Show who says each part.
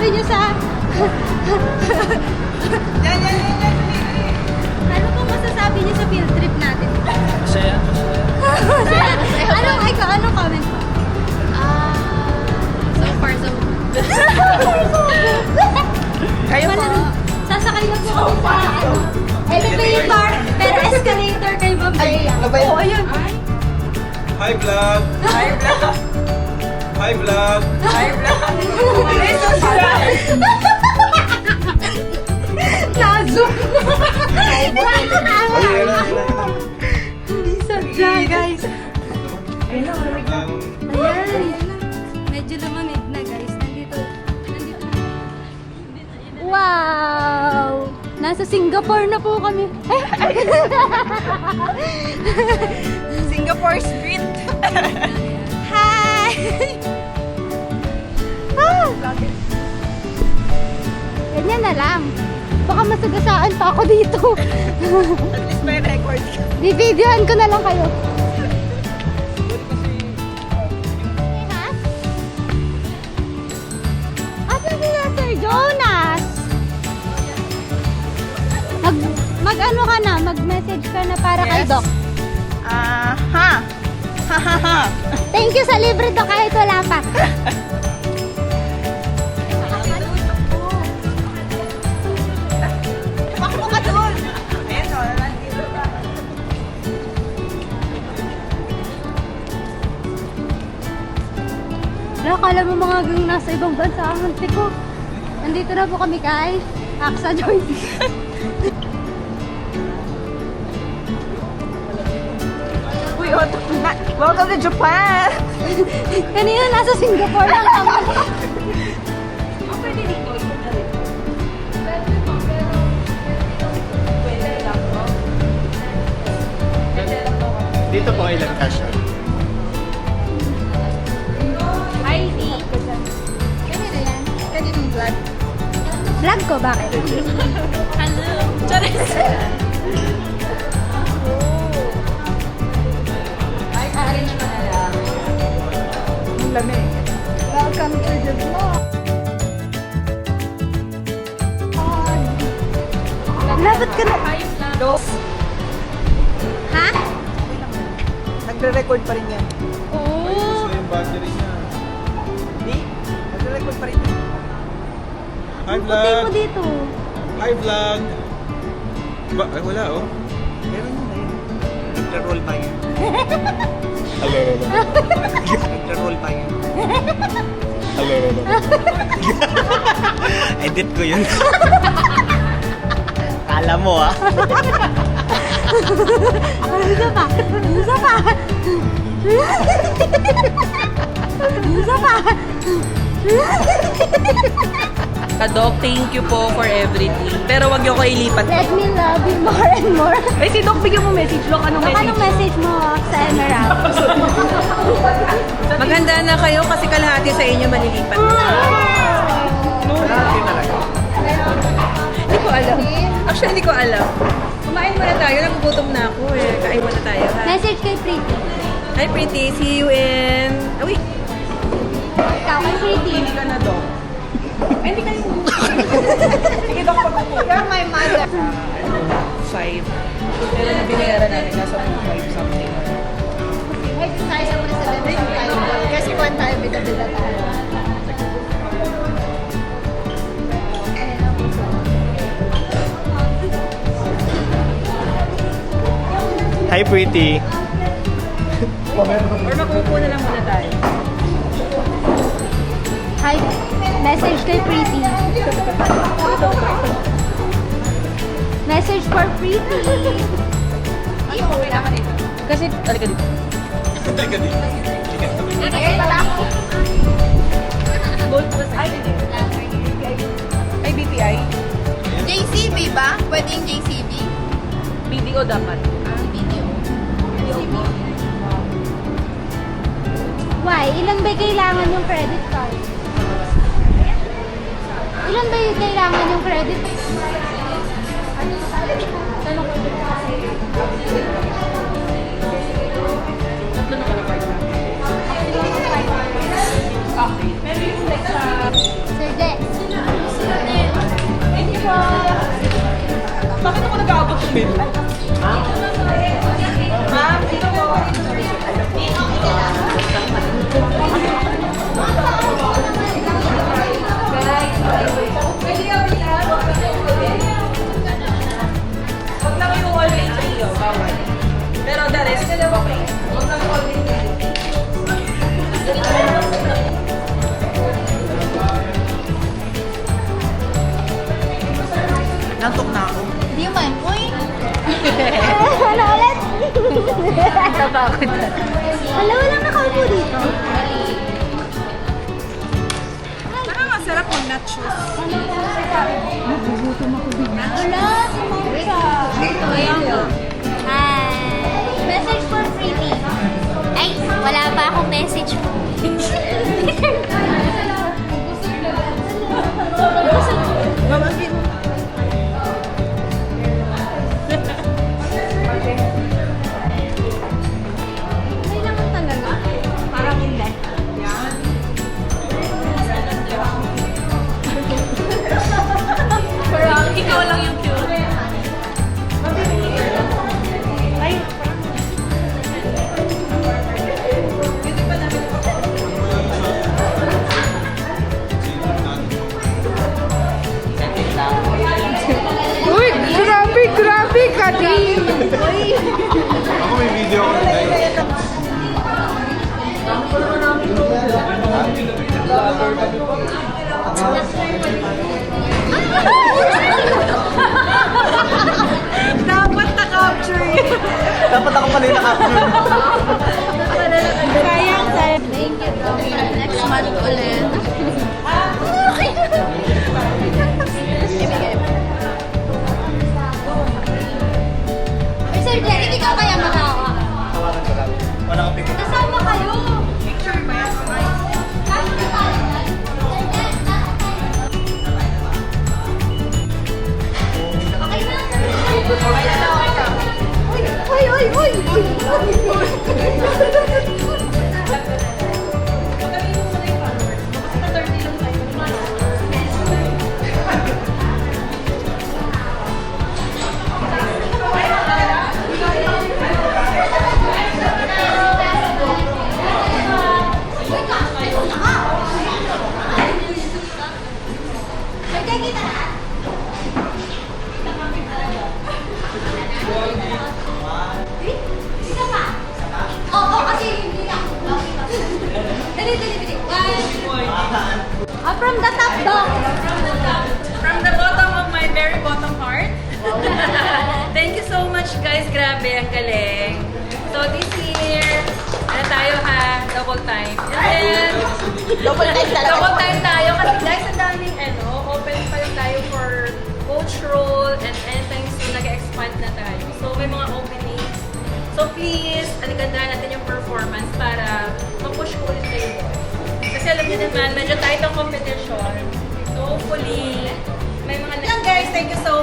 Speaker 1: masasabi niyo sa... Ano pong masasabi niyo sa field trip natin?
Speaker 2: Masaya.
Speaker 1: Anong comment po?
Speaker 3: So far, so good.
Speaker 1: Kayo po? Sasakay na po kami sa elevator, pero escalator kay Ma'am Bea. Oo, ayun.
Speaker 4: Hi vlog!
Speaker 3: Hi, vlog.
Speaker 4: Hi vlog!
Speaker 3: Hi, vlog.
Speaker 1: Na-zoom.
Speaker 4: Ayun na.
Speaker 1: Hindi sadya, guys.
Speaker 4: Ang
Speaker 1: Ayan. Medyo lumamig na, guys. Nandito na. Wow! Nasa Singapore na po kami.
Speaker 3: Singapore Street.
Speaker 1: Hi! Ah! Ganyan na lang. Baka masagasaan pa ako dito.
Speaker 3: At least may record ka.
Speaker 1: Bibidyoan ko na lang kayo. Ha? Asan sila Sir Jonas? Mag-ano ka na? Mag-message ka na para kay
Speaker 3: Yes.
Speaker 1: Doc.
Speaker 3: Ha. Ha ha ha.
Speaker 1: Thank you sa libre Doc kahit wala pa.
Speaker 3: Bakit ka doon? Ayan o, nandito ka.
Speaker 1: Wala, kala mo mga gang nasa ibang bansa ang hanti ko. Nandito na po kami kay Aksa Joyce.
Speaker 3: Uy, welcome to Japan!
Speaker 1: Kanina nasa Singapore lang kami.
Speaker 2: Dito po ilang cash yun?
Speaker 3: ID. Kanina yan. Kaninong vlog?
Speaker 1: Vlog ko, bakit?
Speaker 3: Hello. Charis. Ay, arrange ko na lang. Ang lamig.
Speaker 1: Welcome to the vlog. Labot ka na.
Speaker 3: Dos.
Speaker 1: Ha?
Speaker 3: Nagre-record pa rin yan.
Speaker 1: Oo.
Speaker 4: yung battery niya.
Speaker 3: Di? Nagre-record pa rin yan.
Speaker 4: Hi
Speaker 1: Puti
Speaker 4: vlog!
Speaker 1: mo dito.
Speaker 4: Hi vlog! Ay wala oh.
Speaker 3: Meron yun na yun. Nagre-roll pa yan.
Speaker 4: Hello.
Speaker 3: Nagre-roll pa yan.
Speaker 4: Hello.
Speaker 2: Edit ko yun. Kala mo ah.
Speaker 1: Isa pa. Isa pa. Isa pa.
Speaker 5: Doc, thank you po for everything. Pero wag niyo ko ilipat.
Speaker 1: Let me love you more and more.
Speaker 5: Eh, si Doc, bigyan mo message. Doc, anong message?
Speaker 1: Anong message mo sa Emerald?
Speaker 5: Maghanda na kayo kasi kalahati sa inyo malilipat. Hindi ko alam. Actually, hindi ko alam. Kumain muna tayo. Nagugutom na ako eh. Kain muna tayo. Ha?
Speaker 1: Message kay Pretty.
Speaker 5: Hi, Pretty. See you in... Ah, wait.
Speaker 1: Ikaw kay Pretty.
Speaker 5: Hindi ka na, Doc. Ay, hindi kayo. Sige, Doc, pag-upo.
Speaker 3: You're my mother.
Speaker 5: 5. Pero na binayaran namin. Nasa 2.5 something.
Speaker 3: Ay, tayo sa muna sa tayo. Kasi one time, bida-bida tayo.
Speaker 2: Hi, pretty.
Speaker 5: Or mag-upo na lang muna tayo.
Speaker 1: Hi. Message kay Pretty. Message for Pretty.
Speaker 3: Ay, okay naman ito.
Speaker 5: Kasi, talika dito.
Speaker 4: Teka di.
Speaker 3: Ay, pala ako.
Speaker 5: Gold ba sa Ay, BPI?
Speaker 3: JCB ba? Pwede yung JCB?
Speaker 5: BDO dapat.
Speaker 3: Video.
Speaker 1: Why? Ilan ba kailangan yung credit card? Ilan ba yung kailangan yung credit card?
Speaker 5: Tatlo na ka na Okay. Pero yung like sa...
Speaker 1: Sir Dex.
Speaker 5: Ma'am, dito po. Guys, pwede ka bilang. Huwag lang yung always video, bawal. Pero the rest, okay. Huwag lang yung always video.
Speaker 2: Nantok na ako.
Speaker 1: Di man. Uy! Ano ulit?
Speaker 3: Natakot na.
Speaker 1: Hala, walang nakaupo dito.
Speaker 5: Nakakasarap mag-nachos.
Speaker 1: Wala, sumausa. Hi. Message for Pretty. Ay, wala pa akong message for
Speaker 5: Babangkin.
Speaker 1: Kailangan talaga. Parang hindi.
Speaker 5: Parang ikaw lang yung cute. Ay,
Speaker 3: Uy, grabe, Kati!
Speaker 4: Ako may video ko.
Speaker 5: dapat na-capture yun.
Speaker 2: Dapat ako pala yung naka-capture.
Speaker 1: Sayang, sayang. Thank you, Tommy. Next month ulit. Sir Jen, hindi ka kaya matawa.
Speaker 2: Tawagan ko lang. Wala kang picture.
Speaker 1: Kasama kayo.
Speaker 5: Picture ba yan?
Speaker 1: Kasama tayo. Okay na. Uy, uy, uy, uy, uy. Pwede kita na? Isa pa? Oo, kasi hindi na ako. Dali, dali, dali. From the top, dog.
Speaker 5: From the bottom of my very bottom heart. Thank you so much, guys. Grabe, ang galing. So this year, ano tayo ha? Double time. And then,
Speaker 3: Double time talaga.
Speaker 5: double time tayo. Kasi guys, ang daming open pa rin tayo for coach role and anytime soon, nag-expand na tayo. So may mga openings. So please, aligandahan natin yung performance para ma-push ko ulit kayo. Kasi alam niyo naman, medyo tight ang competition. So hopefully, may mga... Yan guys, thank you so